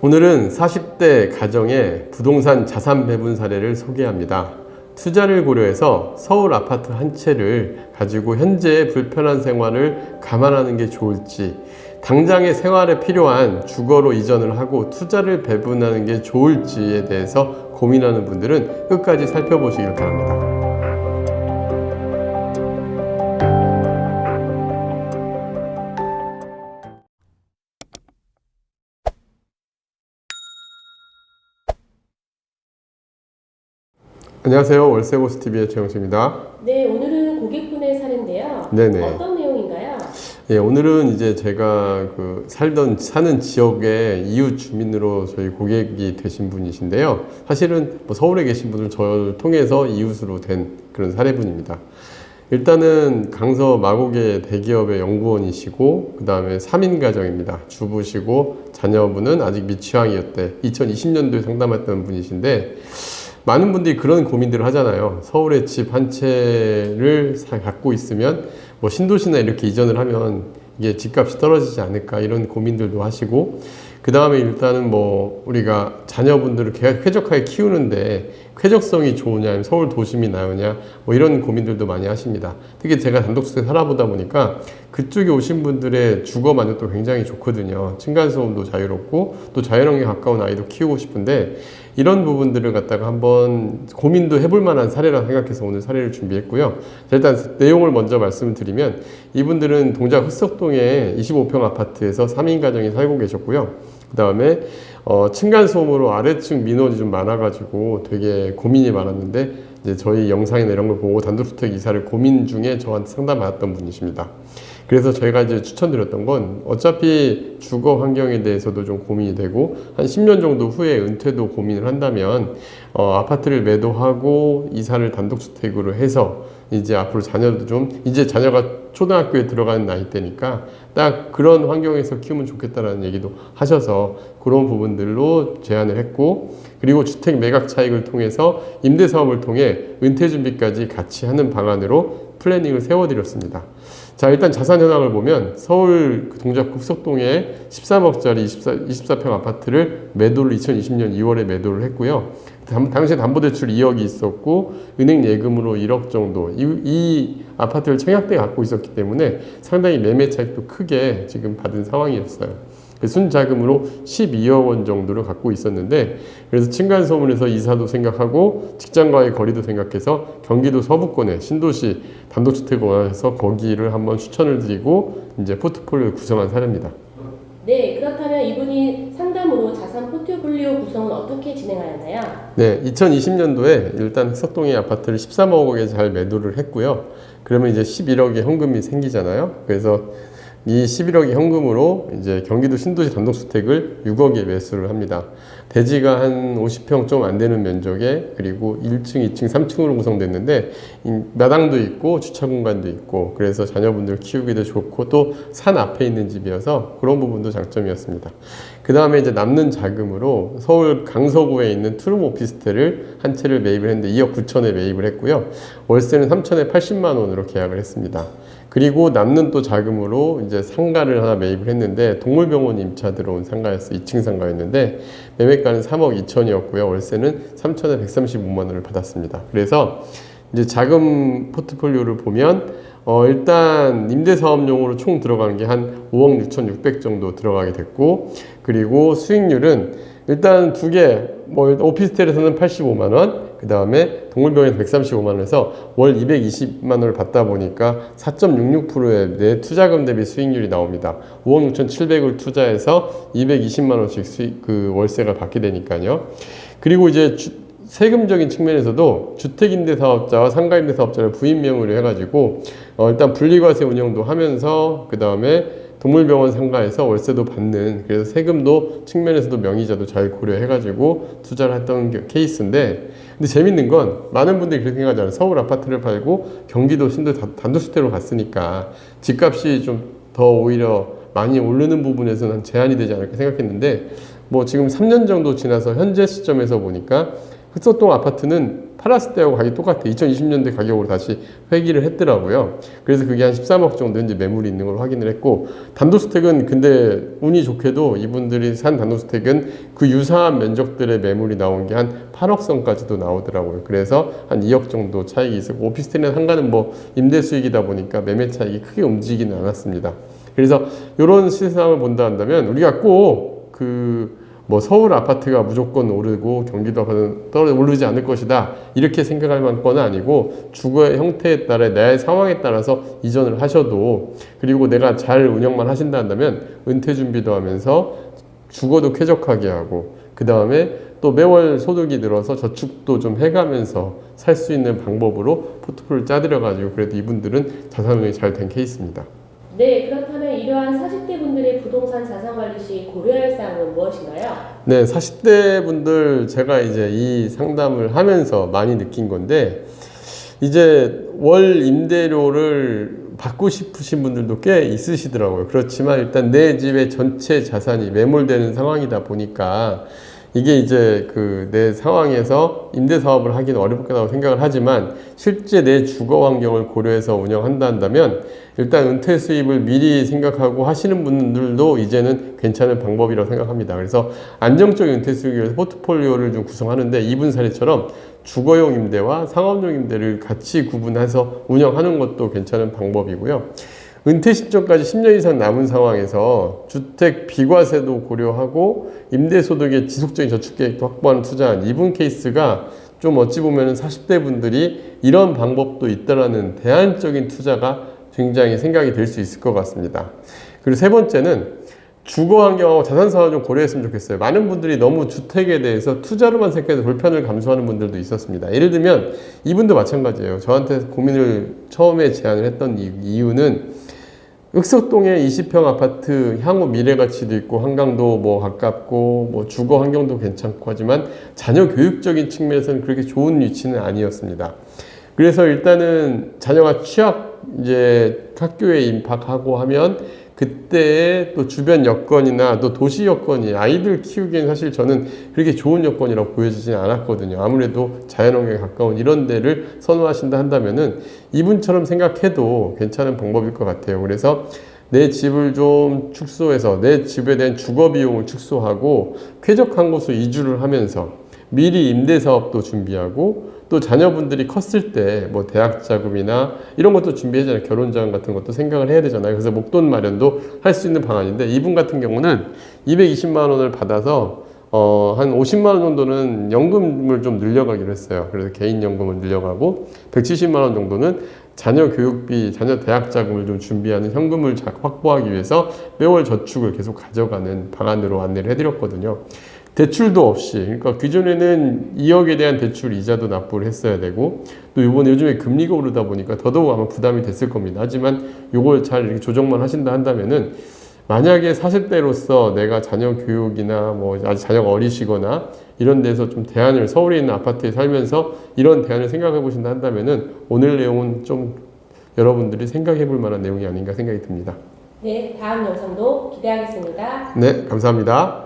오늘은 40대 가정의 부동산 자산 배분 사례를 소개합니다. 투자를 고려해서 서울 아파트 한 채를 가지고 현재의 불편한 생활을 감안하는 게 좋을지, 당장의 생활에 필요한 주거로 이전을 하고 투자를 배분하는 게 좋을지에 대해서 고민하는 분들은 끝까지 살펴보시길 바랍니다. 안녕하세요. 월세고수TV의 최영수입니다. 네, 오늘은 고객분의 사례인데요. 네네. 어떤 내용인가요? 예, 오늘은 이제 제가 사는 지역의 이웃 주민으로 저희 고객이 되신 분이신데요. 사실은 뭐 서울에 계신 분을 저를 통해서 이웃으로 된 그런 사례분입니다. 일단은 강서 마곡의 대기업의 연구원이시고, 그 다음에 3인 가정입니다. 주부시고, 자녀분은 아직 미취학이었대. 2020년도에 상담했던 분이신데, 많은 분들이 그런 고민들을 하잖아요. 서울에 집 한 채를 갖고 있으면 뭐 신도시나 이렇게 이전을 하면 이게 집값이 떨어지지 않을까, 이런 고민들도 하시고, 그 다음에 일단은 뭐 우리가 자녀분들을 쾌적하게 키우는데 쾌적성이 좋으냐, 아니면 서울 도심이 나으냐, 뭐 이런 고민들도 많이 하십니다. 특히 제가 단독주택 살아보다 보니까 그쪽에 오신 분들의 주거 만족도 굉장히 좋거든요. 층간소음도 자유롭고 또 자연환경에 가까운 아이도 키우고 싶은데, 이런 부분들을 갖다가 한번 고민도 해볼 만한 사례라 생각해서 오늘 사례를 준비했고요. 일단 내용을 먼저 말씀드리면, 이분들은 동작 흑석동의 25평 아파트에서 3인 가정이 살고 계셨고요. 그 다음에 층간소음으로 아래층 민원이 좀 많아가지고 되게 고민이 많았는데, 이제 저희 영상이나 이런 걸 보고 단독주택 이사를 고민 중에 저한테 상담받았던 분이십니다. 그래서 저희가 이제 추천드렸던 건, 어차피 주거 환경에 대해서도 좀 고민이 되고 한 10년 정도 후에 은퇴도 고민을 한다면 아파트를 매도하고 이사를 단독주택으로 해서 이제 앞으로 자녀도 좀, 이제 자녀가 초등학교에 들어가는 나이대니까 딱 그런 환경에서 키우면 좋겠다라는 얘기도 하셔서 그런 부분들로 제안을 했고, 그리고 주택 매각 차익을 통해서 임대사업을 통해 은퇴 준비까지 같이 하는 방안으로 플래닝을 세워드렸습니다. 자, 일단 자산 현황을 보면 서울 동작 흑석동에 13억짜리 24평 아파트를 매도를 2020년 2월에 매도를 했고요. 당시에 담보대출 2억이 있었고 은행 예금으로 1억 정도, 이 아파트를 청약대 갖고 있었기 때문에 상당히 매매 차익도 크게 지금 받은 상황이었어요. 순자금으로 12억 원 정도를 갖고 있었는데, 그래서 층간소음에서 이사도 생각하고 직장과의 거리도 생각해서 경기도 서부권에 신도시 단독주택을 원해서 거기를 한번 추천을 드리고 이제 포트폴리오를 구성한 사례입니다. 네, 그렇다면 이분이 상담으로 자산 포트폴리오 구성은 어떻게 진행하였나요? 네, 2020년도에 일단 흑석동의 아파트를 13억에 잘 매도를 했고요. 그러면 이제 11억의 현금이 생기잖아요. 그래서 이 11억의 현금으로 이제 경기도 신도시 단독주택을 6억에 매수를 합니다. 대지가 한 50평 좀 안 되는 면적에, 그리고 1층, 2층, 3층으로 구성됐는데 마당도 있고 주차 공간도 있고, 그래서 자녀분들 키우기도 좋고 또 산 앞에 있는 집이어서 그런 부분도 장점이었습니다. 그 다음에 이제 남는 자금으로 서울 강서구에 있는 투룸 오피스텔을 한 채를 매입을 했는데 2억 9천에 매입을 했고요. 월세는 3천에 80만 원으로 계약을 했습니다. 그리고 남는 또 자금으로 이제 상가를 하나 매입을 했는데 동물병원 임차 들어온 상가였어. 2층 상가였는데 매매가는 3억 2천이었고요. 월세는 3천에 135만 원을 받았습니다. 그래서 이제 자금 포트폴리오를 보면 일단 임대사업용으로 총 들어간 게 한 5억 6,600 정도 들어가게 됐고, 그리고 수익률은 일단 두 개, 뭐 오피스텔에서는 85만 원, 그 다음에 동물병원에서 135만 원에서 월 220만 원을 받다 보니까 4.66%의 내 투자금 대비 수익률이 나옵니다. 5억 6,700을 투자해서 220만 원씩 월세가 받게 되니까요. 그리고 이제 세금적인 측면에서도 주택임대사업자와 상가임대사업자를 부인명의로 해가지고 일단 분리과세 운영도 하면서, 그 다음에 동물병원 상가에서 월세도 받는, 그래서 세금도 측면에서도 명의자도 잘 고려해가지고 투자를 했던 케이스인데, 근데 재밌는 건 많은 분들이 그렇게 생각하잖아요. 서울 아파트를 팔고 경기도 신도 단독주택으로 갔으니까 집값이 좀 더 오히려 많이 오르는 부분에서는 제한이 되지 않을까 생각했는데, 뭐 지금 3년 정도 지나서 현재 시점에서 보니까 흑석동 아파트는 팔았을 때하고 가격이 똑같아. 2020년대 가격으로 다시 회귀를 했더라고요. 그래서 그게 한 13억 정도 이제 매물이 있는 걸 확인을 했고, 단독주택은 근데 운이 좋게도 이분들이 산 단독주택은 그 유사한 면적들의 매물이 나온 게 한 8억 선까지도 나오더라고요. 그래서 한 2억 정도 차익이 있었고, 오피스텔이나 상가는 뭐 임대 수익이다 보니까 매매 차익이 크게 움직이지는 않았습니다. 그래서 이런 시세상을 본다 한다면 우리가 꼭 뭐 서울 아파트가 무조건 오르고 경기도 아파트는 오르지 않을 것이다 이렇게 생각할 만큼은 아니고, 주거의 형태에 따라 내 상황에 따라서 이전을 하셔도, 그리고 내가 잘 운영만 하신다 한다면 은퇴 준비도 하면서 주거도 쾌적하게 하고, 그 다음에 또 매월 소득이 늘어서 저축도 좀 해가면서 살 수 있는 방법으로 포트폴리오를 짜들여 가지고, 그래도 이분들은 자산운용이 잘 된 케이스입니다. 네, 그렇다면 이러한 40대 분들의 부동산 자산 관리 시 고려할 사항은 무엇인가요? 네, 40대 분들 제가 이제 이 상담을 하면서 많이 느낀 건데, 이제 월 임대료를 받고 싶으신 분들도 꽤 있으시더라고요. 그렇지만 일단 내 집의 전체 자산이 매몰되는 상황이다 보니까 이게 이제 내 상황에서 임대 사업을 하기는 어렵을 거라고 생각을 하지만, 실제 내 주거 환경을 고려해서 운영한다 한다면 일단 은퇴 수입을 미리 생각하고 하시는 분들도 이제는 괜찮은 방법이라고 생각합니다. 그래서 안정적인 은퇴 수입을 위해서 포트폴리오를 좀 구성하는데, 이분 사례처럼 주거용 임대와 상업용 임대를 같이 구분해서 운영하는 것도 괜찮은 방법이고요. 은퇴 시점까지 10년 이상 남은 상황에서 주택 비과세도 고려하고 임대소득의 지속적인 저축 계획도 확보하는 투자한 이분 케이스가 좀 어찌 보면 40대 분들이 이런 방법도 있다라는 대안적인 투자가 굉장히 생각이 될 수 있을 것 같습니다. 그리고 세 번째는 주거 환경하고 자산 상황을 좀 고려했으면 좋겠어요. 많은 분들이 너무 주택에 대해서 투자로만 생각해서 불편을 감수하는 분들도 있었습니다. 예를 들면 이분도 마찬가지예요. 저한테 고민을 처음에 제안을 했던 이유는 흑석동에 20평 아파트 향후 미래 가치도 있고 한강도 뭐 가깝고 뭐 주거 환경도 괜찮고 하지만 자녀 교육적인 측면에서는 그렇게 좋은 위치는 아니었습니다. 그래서 일단은 자녀가 취학 이제 학교에 입학하고 하면 그때의 또 주변 여건이나 또 도시 여건이 아이들 키우기엔 사실 저는 그렇게 좋은 여건이라고 보여지지는 않았거든요. 아무래도 자연환경에 가까운 이런 데를 선호하신다 한다면은 이분처럼 생각해도 괜찮은 방법일 것 같아요. 그래서 내 집을 좀 축소해서 내 집에 대한 주거 비용을 축소하고 쾌적한 곳으로 이주를 하면서 미리 임대 사업도 준비하고, 또 자녀분들이 컸을 때 뭐 대학 자금이나 이런 것도 준비해잖아요. 결혼 자금 같은 것도 생각을 해야 되잖아요. 그래서 목돈 마련도 할 수 있는 방안인데, 이분 같은 경우는 220만 원을 받아서 한 50만 원 정도는 연금을 좀 늘려가기로 했어요. 그래서 개인 연금을 늘려가고 170만 원 정도는 자녀 교육비, 자녀 대학 자금을 좀 준비하는 현금을 확보하기 위해서 매월 저축을 계속 가져가는 방안으로 안내를 해드렸거든요. 대출도 없이, 그러니까 기존에는 2억에 대한 대출 이자도 납부를 했어야 되고, 또 이번에 요즘에 금리가 오르다 보니까 더더욱 아마 부담이 됐을 겁니다. 하지만 이걸 잘 이렇게 조정만 하신다 한다면은, 만약에 40대로서 내가 자녀 교육이나 뭐 아직 자녀가 어리시거나 이런 데서 좀 대안을, 서울에 있는 아파트에 살면서 이런 대안을 생각해 보신다 한다면은 오늘 내용은 좀 여러분들이 생각해 볼 만한 내용이 아닌가 생각이 듭니다. 네, 다음 영상도 기대하겠습니다. 네, 감사합니다.